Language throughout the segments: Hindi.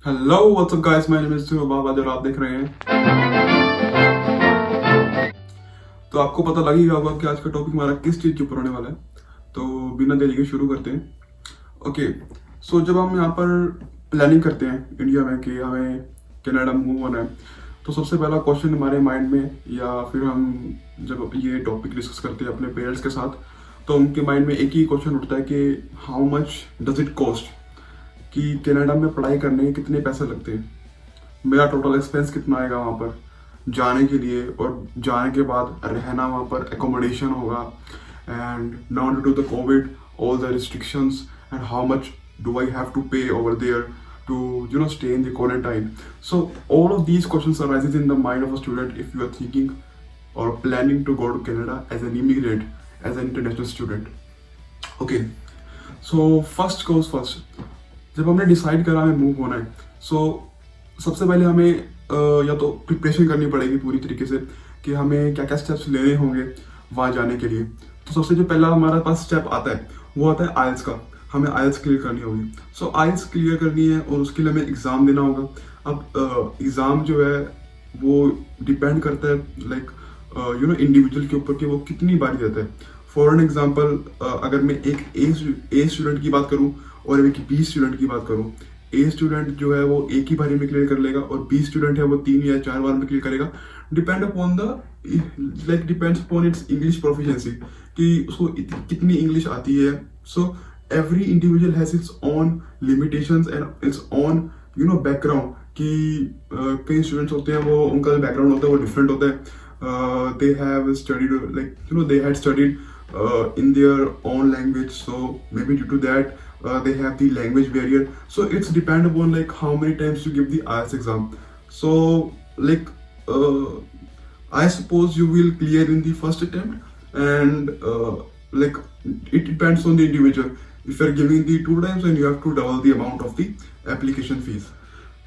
Hello what's up guys, my name is Baba और आप देख रहे हैं। तो आपको पता लग ही गया होगा कि आज का टॉपिक हमारा किस चीज़ के ऊपर होने वाला है। तो बिना देरी के शुरू करते हैं। ओके, सो जब हम यहाँ पर प्लानिंग करते हैं इंडिया में कि हमें कनाडा मूव होना है, तो सबसे पहला क्वेश्चन हमारे माइंड में, या फिर हम जब ये टॉपिक डिस्कस करते हैं अपने पेरेंट्स के साथ, तो उनके माइंड में एक ही क्वेश्चन उठता है कि how much does it cost, कि कनाडा में पढ़ाई करने के कितने पैसे लगते हैं, मेरा टोटल एक्सपेंस कितना आएगा वहाँ पर जाने के लिए, और जाने के बाद रहना वहाँ पर एकोमोडेशन होगा, and now due to the Covid all the restrictions, and how much do I have to pay over there to stay in the quarantine. So all of these questions arises in the mind of a student if you are thinking or planning to go to Canada as an immigrant, as an international student. Okay, so first goes first, जब हमने डिसाइड करा हमें मूव होना है, सो सबसे पहले हमें या तो प्रिपरेशन करनी पड़ेगी पूरी तरीके से कि हमें क्या क्या स्टेप्स लेने होंगे वहाँ जाने के लिए। तो सबसे जो पहला हमारे पास स्टेप आता है वो आता है आइल्स का। हमें आइल्स क्लियर करनी होगी। सो आइल्स क्लियर करनी है और उसके लिए हमें एग्ज़ाम देना होगा। अब एग्ज़ाम जो है वो डिपेंड करता है लाइक इंडिविजुअल के ऊपर कि वो कितनी बारी देता है। फॉर एन एग्जाम्पल, अगर मैं एक ए स्टूडेंट की बात करूँ और एक बी स्टूडेंट की बात करूँ, ए स्टूडेंट जो है वो एक ही बारी में क्लियर कर लेगा और बी स्टूडेंट है वो 3 या 4 बार में क्लियर करेगा। Depend upon the depends upon its English proficiency, कि उसको कितनी इंग्लिश आती है। सो every individual has its own limitations and its own background, कि कई स्टूडेंट्स होते हैं वो उनका जो बैकग्राउंड होता है वो डिफरेंट होता है। they have studied they had studied in their own language, so maybe due to that they have the language barrier. So it's depend upon like how many times you give the IELTS exam. So like I suppose you will clear in the first attempt, and like it depends on the individual. If you're giving the 2 times, then you have to double the amount of the application fees.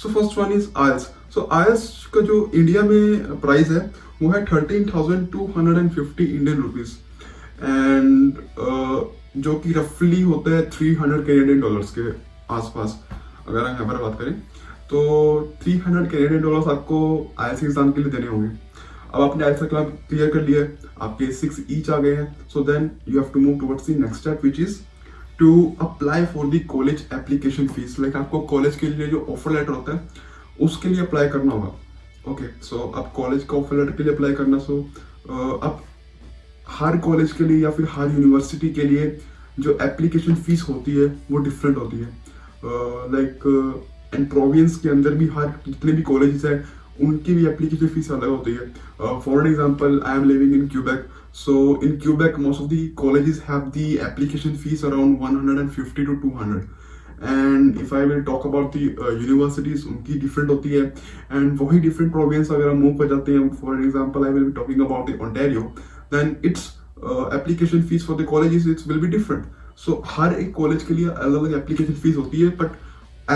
So first one is IELTS. So IELTS का जो इंडिया में प्राइस है वो है 13,250 इंडियन रुपीज, एंड जो कि रफली होता है 300 कैनेडियन डॉलर्स के आसपास। अगर हम यहाँ पर बात करें तो 300 कैनेडियन डॉलर्स आपको IELTS एग्जाम के लिए देने होंगे। अब आपने IELTS का क्लियर कर लिया है, आपके 6 ईच आ गए हैं। So then you have to move towards the next step which is to apply for the college application fees. Like आपको कॉलेज के लिए जो ऑफर लेटर होता है उसके लिए अप्लाई करना होगा। ओके, सो अब कॉलेज का ऑफर लेटर के लिए अप्लाई करना, सो अब हर कॉलेज के लिए या फिर हर यूनिवर्सिटी के लिए जो एप्लीकेशन फीस होती है वो डिफरेंट होती है। लाइक एंड प्रोविंस के अंदर भी हर जितने भी कॉलेजेस हैं उनकी भी एप्लीकेशन फीस अलग होती है। For an example, I am living in Quebec, so in Quebec most of the colleges have the application fees around 150 to 200, and if I will talk about the universities, उनकी different होती है। and वही different province अगर हम मूव पर जाते हैं, for example I will be talking about the Ontario, then its application fees for the colleges it will be different. so हर एक college के लिए अलग अलग application fees होती है, but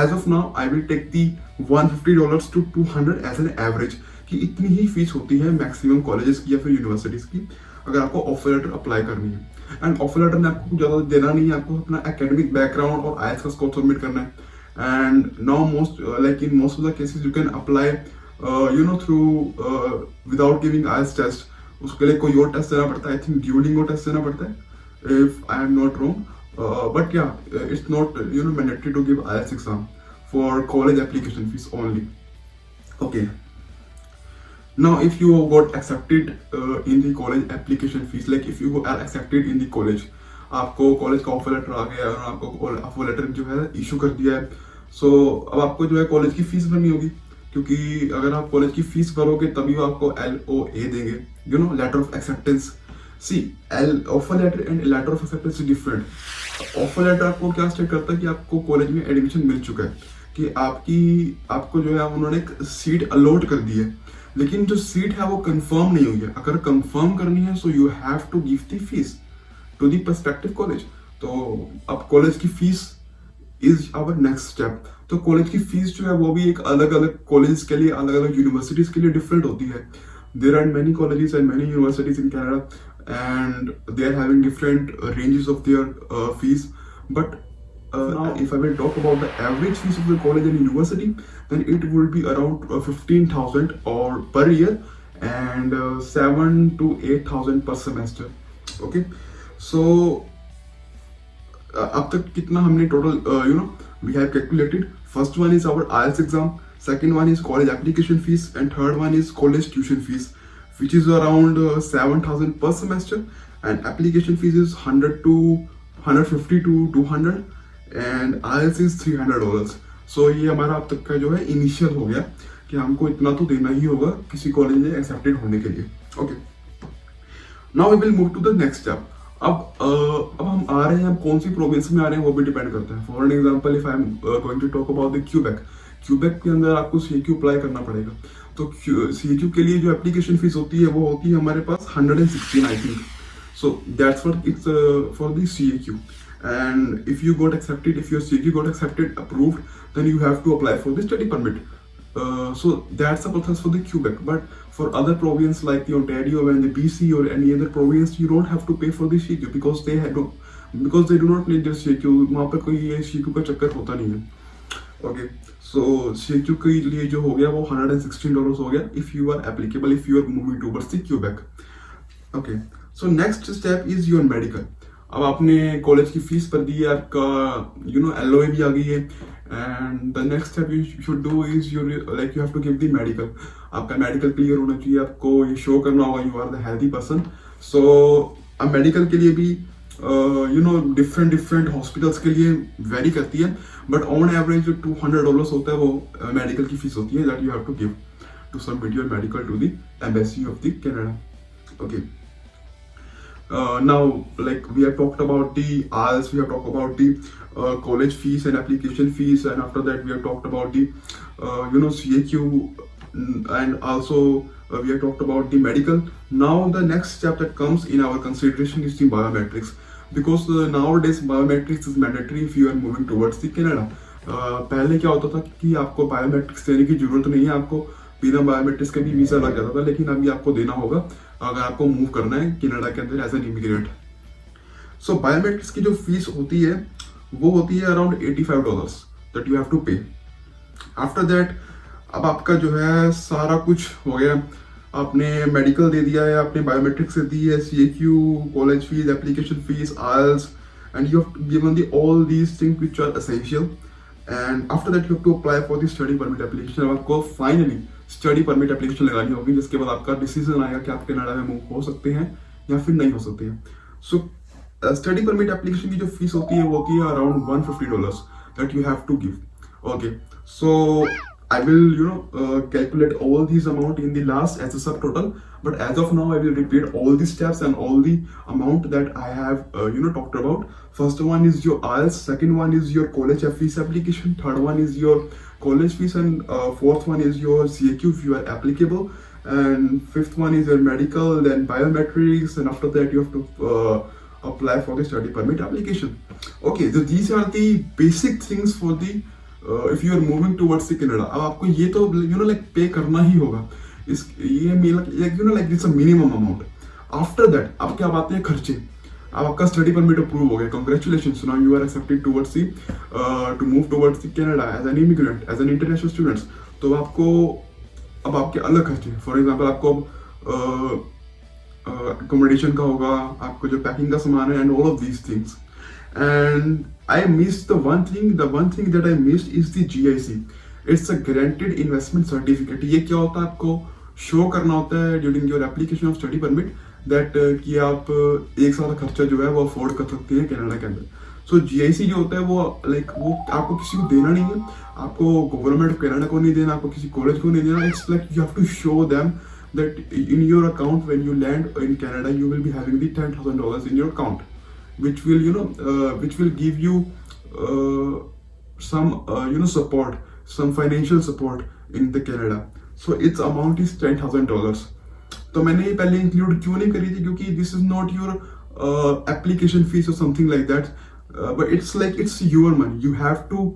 as of now I will take the $150 to 200 as an average, कि इतनी ही फीस होती है मैक्सिमम कॉलेजेस की या फिर यूनिवर्सिटीज की अगर आपको ऑफर लेटर अप्लाई करनी है। एंड ऑफर लेटर में आपको कुछ ज़्यादा देना नहीं है, आपको अपना एकेडमिक बैकग्राउंड और IELTS का स्कोर सबमिट करना है। And now most like in most of the cases you can apply through without giving IELTS test. उसके लिए कोई और टेस्ट देना पड़ता है, आई थिंक ड्यूलिंगो टेस्ट देना पड़ता है if I am not wrong, but yeah it's not mandatory to give IELTS exam for college application fees only. Okay, now if you got accepted in the college application fees, like if you are accepted in the college, आपको कॉलेज का ऑफर लेटर आ गया है और आपको ऑफर लेटर जो है इशू कर दिया है। सो अब आपको जो है कॉलेज की फीस भरनी होगी, क्योंकि अगर आप कॉलेज की फीस भरोगे तभी वो आपको LOA देंगे, letter of acceptance. See offer letter and letter of acceptance is different. Offer letter आपको क्या स्टेट करता है कि आपको कॉलेज में एडमिशन मिल चुका है, कि आपको जो है उन्होंने एक सीट अलॉट कर दी है, लेकिन जो सीट है वो कंफर्म नहीं हुई है। अगर कंफर्म करनी है so you have to give the fees to the perspective college. तो अब कॉलेज की fees is our next step. तो कॉलेज की फीस जो है वो भी एक अलग अलग कॉलेज के लिए, अलग अलग यूनिवर्सिटीज के लिए डिफरेंट होती है। There are many colleges and many universities in Canada and they are having different ranges of their fees, but Now, if I will talk about the average fees of the college and university, then it will be around 15,000 or per year, and 7 to 8,000 per semester. Okay, so अब तक कितना हमने total we have calculated. First one is our IELTS exam, second one is college application fees, and third one is college tuition fees, which is around 7,000 per semester, and application fees is 100 to 150 to 200, and IELTS is $300. So ये हमारा अब तक का जो है इनिशियल हो गया कि हमको इतना तो देना ही होगा किसी कॉलेज में एक्सेप्टेड होने के लिए. Okay, now we will move to the next step. अब हम आ रहे हैं, हम कौन सी प्रोविंस में आ रहे हैं वो भी डिपेंड करता है. For an example, if I am going to talk about the Quebec के अंदर आपको CAQ अप्लाई करना पड़ेगा. तो CAQ के लिए जो एप्लीकेशन फीस होती है वो होती है हमारे पास 116 I think. So that's what it's for the CAQ. And if you got accepted, if your CAQ got accepted, approved, then you have to apply for the study permit. So that's the process for the Quebec. But for other province like the Ontario and the BC or any other province, you don't have to pay for the CAQ because they do not need their CAQ. वहाँ पर कोई ये CAQ का चक्कर होता नहीं है. Okay, so CAQ के लिए जो हो गया वो $116 हो गया if you are applicable, if you are moving towards the Quebec. Okay, so next step is your medical. अब आपने कॉलेज की फीस भर दी है, आपका LOA भी आ गई है, and the next step you should do is you have to give the medical. आपका मेडिकल क्लियर होना चाहिए, आपको ये शो करना होगा you are the healthy person. So अब मेडिकल के लिए भी डिफरेंट हॉस्पिटल्स के लिए वेरी करती है, बट ऑन एवरेज जो $200 होता है वो मेडिकल की फीस होती है that you have to give to submit your medical to the embassy of the Canada. Okay. Now, like we have talked about the IELTS, we have talked about the college fees and application fees, and after that we have talked about the CAQ, and also we have talked about the medical. Now the next step that comes in our consideration is the biometrics, because nowadays biometrics is mandatory if you are moving towards the Canada. पहले क्या होता था कि आपको बायोमेट्रिक्स देने की जरूरत नहीं है, आपको बिना बायोमेट्रिक्स के भी वीजा लग जाता था, लेकिन अभी आपको देना होगा अगर आपको मूव करना है कनाडा के अंदर as an immigrant. So biometrics की जो फीस होती है वो होती है around $85 that you have to pay. After that अब आपका जो है सारा कुछ हो गया, आपने मेडिकल दे दिया है, आपने बायोमेट्रिक्स दे दी है, CAQ, college fees, application fees, IELTS, and you have given all these things which are essential. And after that you have to apply for the study permit application. आपको फाइनली स्टडी परमिट एप्लीकेशन लगानी होगी, जिसके बाद आपका डिसीजन आएगा कि आप कनाडा में मूव हो सकते हैं या फिर नहीं हो सकते हैं. सो स्टडी परमिट एप्लीकेशन की जो फीस होती है वो होती है around $150 that you have to give. Okay, so I will calculate all these amount in the last as a subtotal, but as of now I will repeat all the steps and all the amount that I have talked about. First one is your IELTS, second one is your college fees application, third one is your college fees, and fourth one is your CAQ if you are applicable, and fifth one is your medical, then biometrics, and after that you have to apply for the study permit application. Okay, so these are the basic things for the if you are moving towards the Canada. अब आपको ये तो पे करना ही होगा, इस ये it's a minimum amount. After that अब क्या बात है, खर्चे. अब आपका स्टडी परमिट अप्रूव हो गया, congratulations, now you are accepted towards the to move towards the Canada as an immigrant, as an international students. तो आपको अब आपके अलग खर्चे, फॉर एग्जाम्पल आपको अकोमोडेशन का होगा, आपको जो पैकिंग का सामान है, and all of these things. And I missed the one thing that I missed is the GIC. It's a guaranteed investment certificate. ये क्या होता है, आपको शो करना होता है during your application of study permit that कि आप एक साल का खर्चा जो है वो अफोर्ड कर सकते हैं कनाडा के अंदर. सो GIC जो होता है वो वो आपको किसी को देना नहीं है, आपको गवर्नमेंट ऑफ कनाडा को नहीं देना, आपको किसी कॉलेज को नहीं देना. It's like you have to show them that in your account when you land in Canada you will be having the $10,000 in your account, which will give you some support, some financial support in the Canada. So its amount is $10,000. तो मैंने ये पहले इंक्लूड क्यों नहीं करी थी, क्योंकि this is not your application fees or something like that, but it's your money. You have to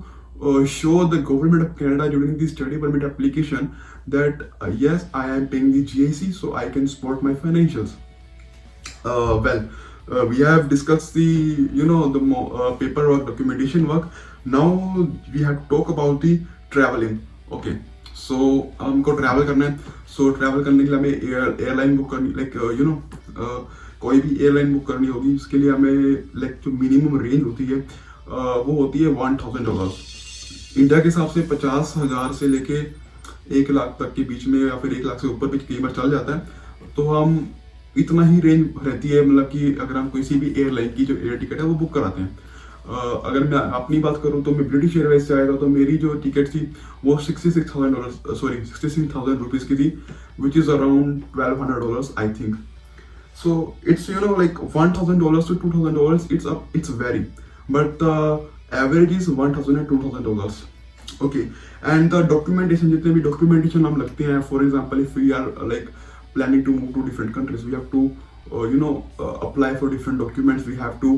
show the government of Canada during the study permit application that yes, I am paying the GIC so I can support my financials. Well, we have discussed the paperwork, documentation work. Now we have to talk about the traveling. Okay, so हमको ट्रैवल करना है. सो ट्रैवल करने के लिए हमें एयरलाइन बुक करनी, कोई भी एयरलाइन बुक करनी होगी. उसके लिए हमें जो मिनिमम रेंज होती है वो होती है $1,000. इंडिया के हिसाब से 50,000 से लेके 1 लाख तक के बीच में, या फिर 1 लाख से ऊपर भी कई बार चल जाता है. तो हम इतना ही रेंज रहती है, मतलब कि अगर हम किसी भी एयरलाइन की जो एयर टिकट है वो बुक कराते हैं. अगर मैं अपनी बात करूं तो मैं ब्रिटिश एयरवेज से आया था, तो मेरी जो टिकट थी वो $66,000 रुपीज की थी, which is around $1,200 I think. So it's like $1,000 to $2,000. It's vary, but the average is $1,000 and $2,000. Okay, and the documentation, जितने भी documentation हम लगते हैं, for example, if we are planning to move to different countries, we have to apply for different documents. We have to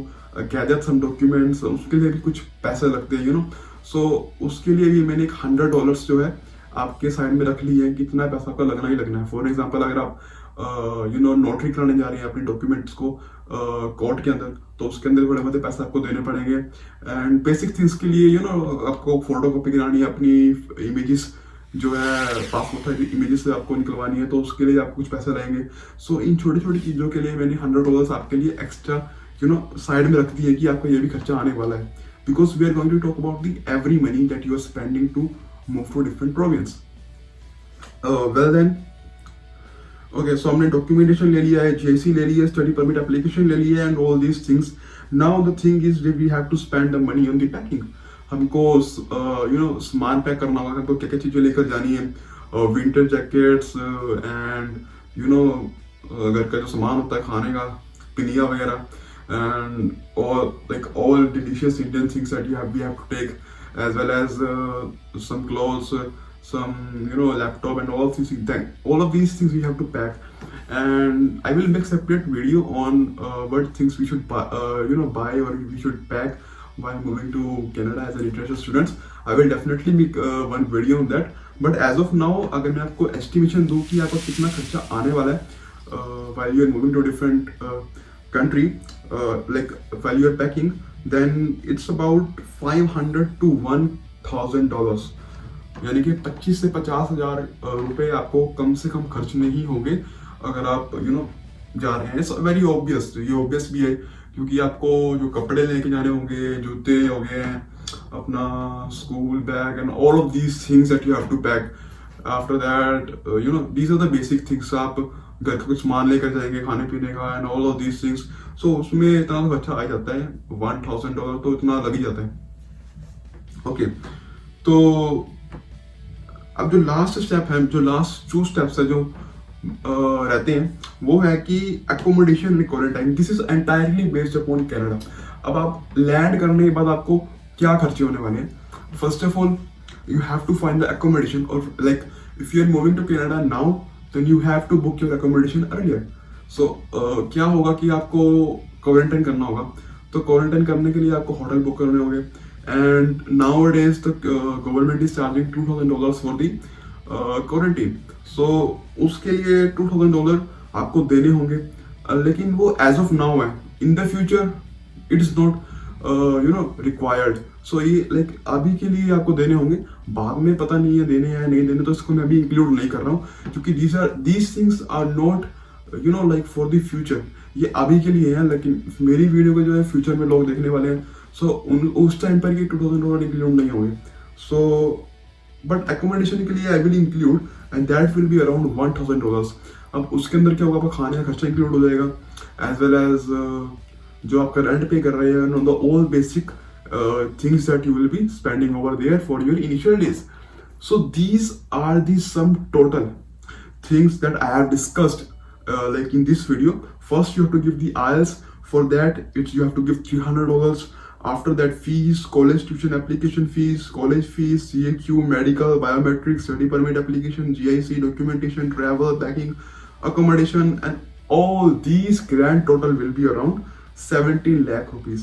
gather some documents. उसके लिए भी कुछ पैसे लगते हैं, So उसके लिए भी मैंने $100 जो है आपके साइड में रख ली है. कितना पैसा आपका लगना ही लगना है. फॉर एग्जाम्पल, अगर आप नोटरी कराने जा रहे हैं अपने डॉक्यूमेंट्स को कोर्ट के अंदर, तो उसके अंदर बड़े बड़े पैसे आपको देने पड़ेंगे. एंड बेसिक थिंग्स के लिए आपको फोटो कॉपी करानी है, अपनी इमेजेस जो है पासपोर्ट साइज इमेजेस से आपको निकलवानी है, तो उसके लिए आपको कुछ पैसे लगेंगे. सो इन छोटी छोटी चीज़ों के लिए मैंने $100 आपके लिए एक्स्ट्रा साइड में रख दी है कि आपका ये भी खर्चा आने वाला है. Because we are going to talk about the every money that you are spending to move to different province. Well then, okay, so हमने डॉक्यूमेंटेशन ले लिया है, जेसी ले लिया है, स्टडी परमिट एप्लीकेशन ले लिया है, and all these things. Now the thing is we have to spend the money on the packing. हमको सामान पैक करना होगा, हमको क्या क्या चीज़ें लेकर जानी है. विंटर जैकेट्स एंड घर का जो सामान होता है खाने का, पिनिया वगैरह, and all delicious Indian things that we have to take, as well as some clothes, some laptop and all these things. Then all of these things we have to pack, and I will make separate video on what things we should buy, buy or we should pack while moving to Canada as an international students. I will definitely make one video on that. But as of now, अगर मैं आपको estimation दूँ कि आपको कितना खर्चा आने वाला है while you are moving to a different country, while you are packing, then it's about $500 to $1,000. यानी कि 25 से 50,000 रुपए आपको कम से कम खर्च नहीं होंगे अगर आप जा रहे हैं. वेरी ऑब्वियस, ये ऑब्वियस भी है, क्योंकि आपको जो कपड़े लेके जाने होंगे, जूते हो गए, अपना school bag and all of these things that you have to pack. After that these are the basic things. आप घर का कुछ सामान लेकर जाएंगे खाने पीने का and all of these things. So उसमें इतना तो अच्छा आ जाता है, $1,000 तो इतना लग ही जाता है. ओके, तो अब जो लास्ट स्टेप है, जो लास्ट 2 स्टेप्स है जो रहते हैं, वो है कि accommodation and quarantine. This is entirely based upon Canada. अब आप लैंड करने के बाद आपको क्या खर्चे होने वाले हैं. First of all, you have to find the accommodation, और if you are moving to Canada now, then you have to book your accommodation earlier. So क्या होगा कि आपको क्वारंटाइन करना होगा, तो क्वारंटाइन करने के लिए आपको होटल बुक करने होंगे. And nowadays the government is charging $2,000 for the quarantine. So उसके लिए $2,000 आपको देने होंगे, लेकिन वो as of now है. In the future it is not required. So ये अभी के लिए आपको देने होंगे, बाद में पता नहीं है देने या नहीं देने, तो इसको मैं अभी इंक्लूड नहीं कर रहा हूँ, क्योंकि these things are not for the future. ये अभी के लिए है, लेकिन मेरी वीडियो को जो है फ्यूचर में लोग देखने वाले हैं. सो उस टाइम पर ये $2,000 इंक्लूड नहीं होंगे. सो बट एकोमोडेशन के लिए I will include, and that will be around $1,000. अब उसके अंदर क्या होगा, आपका खाने का खर्चा इंक्लूड हो जाएगा, एज वेल एज जो आपका रेंट पे कर रहे हैं, the all basic things that you will be spending over there for your initial days. So these are the some total things that I have discussed in this video. First you have to give the IELTS. For that you have to give $300. After that, fees, college tuition application fees, college fees, CAQ, medical, biometrics, study permit application, GIC, documentation, travel, packing, accommodation, and all these grand total will be around 17 lakh rupees,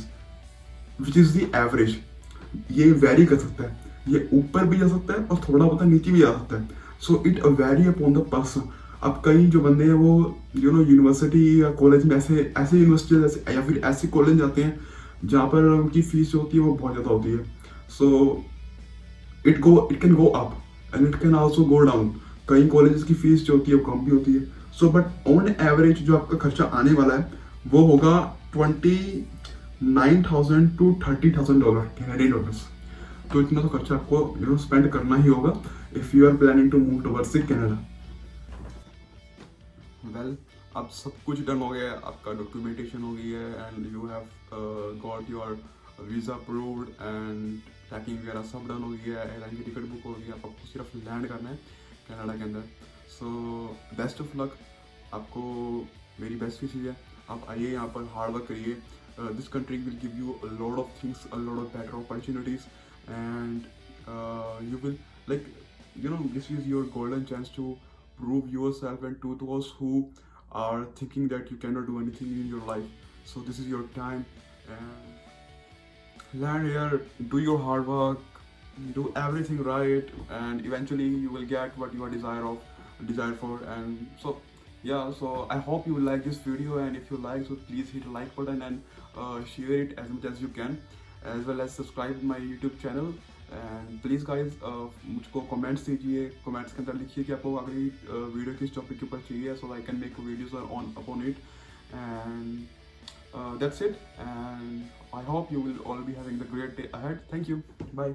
which is the average. ये vary कर सकता है, ये ऊपर भी जा सकता है और थोड़ा बहुत नीचे भी जा सकता है. So it vary upon the person. अब कई जो बंदे हैं वो यूनिवर्सिटी या कॉलेज में ऐसे ऐसे यूनिवर्सिटी जैसे या फिर ऐसे कॉलेज जाते हैं जहाँ पर उनकी फीस जो होती है वो बहुत ज़्यादा होती है. So it can go up and it can also go down. कई कॉलेजेस की फीस जो होती है वो कम भी होती है. सो बट ऑन एवरेज जो आपका खर्चा आने वाला है वो होगा $29,000 to $30,000 कैनेडियन डॉलर्स. तो इतना तो खर्चा आपको स्पेंड करना ही होगा if you are planning to move towards Canada. Well, अब सब कुछ डन हो गया है, आपका डॉक्यूमेंटेशन हो गई है and you have got your visa approved and packing वगैरह सब डन हो गया है. एयरलाइन की टिकट बुक हो गई है, आपको सिर्फ लैंड करना है कनाडा के अंदर. So best of luck. आपको मेरी बेस्ट विशेज है, आप आइए यहाँ पर हार्ड वर्क करिए. This country will give you a lot of things, a lot of better opportunities and you will, like, this is your golden chance to prove yourself and to those who are thinking that you cannot do anything in your life. So this is your time, and land here, do your hard work, do everything right, and eventually you will get what you are desire for. And so yeah, so I hope you like this video, and if you like, so please hit like button and share it as much as you can, as well as subscribe my YouTube channel. And please guys मुझको कमेंट्स दीजिए, कमेंट्स के अंदर लिखिए कि आपको अगली वीडियो किस टॉपिक के ऊपर चाहिए, so I can make videos on upon it. And that's it, and I hope you will all be having the great day ahead. Thank you. Bye.